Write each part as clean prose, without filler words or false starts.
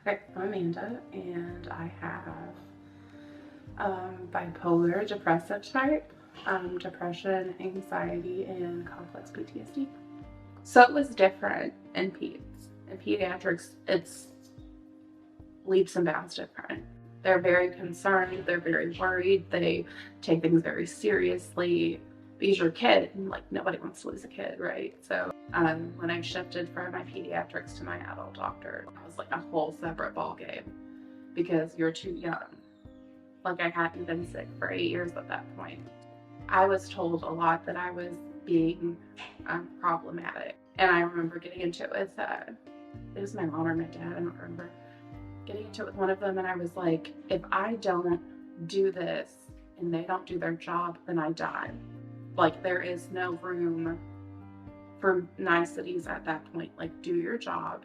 Hi, I'm Amanda, and I have bipolar depressive type, depression, anxiety, and complex PTSD. So it was different in peds. In pediatrics, it's leaps and bounds different. They're very concerned, they're very worried, they take things very seriously. Because you're a kid, and like nobody wants to lose a kid, right? So when I shifted from my pediatrics to my adult doctor, it was like a whole separate ball game because you're too young. Like I hadn't been sick for 8 years at that point. I was told a lot that I was being problematic, and I remember getting into it with it was my mom or my dad, I don't remember, getting into it with one of them, and I was like, if I don't do this and they don't do their job, then I die. Like there is no room for niceties at that point. Like do your job,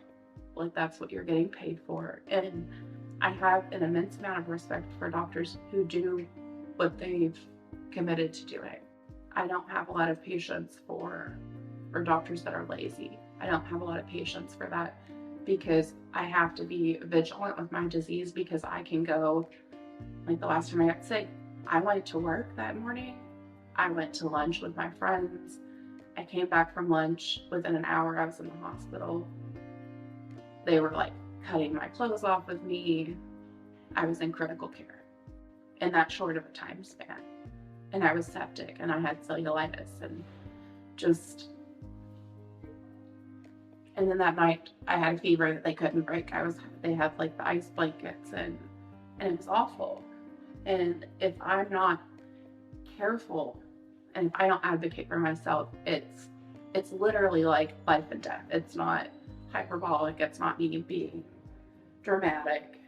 like that's what you're getting paid for. And I have an immense amount of respect for doctors who do what they've committed to doing. I don't have a lot of patience for doctors that are lazy. I don't have a lot of patience for that because I have to be vigilant with my disease because I can go, like the last time I got sick, I went to work that morning. I went to lunch with my friends. I came back from lunch. Within an hour, I was in the hospital. They were like cutting my clothes off with me. I was in critical care in that short of a time span. And I was septic and I had cellulitis and just, and then that night I had a fever that they couldn't break. They had like the ice blankets and it was awful. And if I'm not careful and if I don't advocate for myself, it's literally like life and death. It's not hyperbolic. It's not me being dramatic.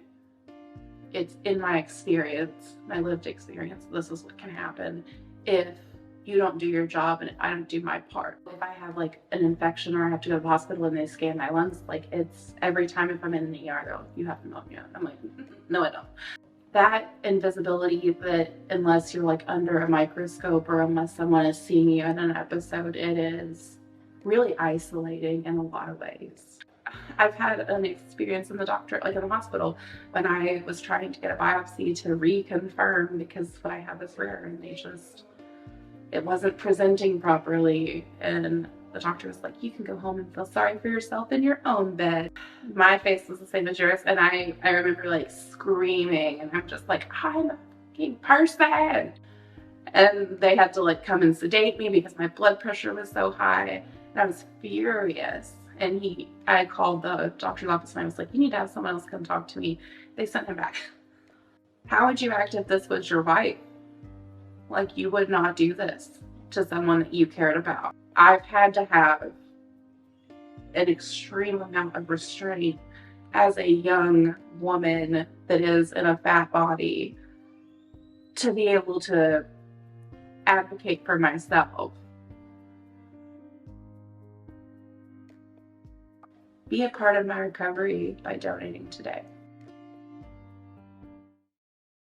It's in my experience, my lived experience. This is what can happen if you don't do your job and I don't do my part. If I have like an infection or I have to go to the hospital and they scan my lungs, like it's every time if I'm in the ER, they're like, you have pneumonia. I'm like, no, I don't. That invisibility that unless you're like under a microscope or unless someone is seeing you in an episode, it is really isolating in a lot of ways. I've had an experience in the doctor, like in the hospital, when I was trying to get a biopsy to reconfirm because what I have is rare and it wasn't presenting properly. And the doctor was like, you can go home and feel sorry for yourself in your own bed. My face was the same as yours. And I remember like screaming and I'm just like, I'm a fucking person. And they had to like come and sedate me because my blood pressure was so high. And I was furious. And I called the doctor's office and I was like, you need to have someone else come talk to me. They sent him back. How would you act if this was your wife? Like you would not do this to someone that you cared about. I've had to have an extreme amount of restraint as a young woman that is in a fat body to be able to advocate for myself. Be a part of my recovery by donating today.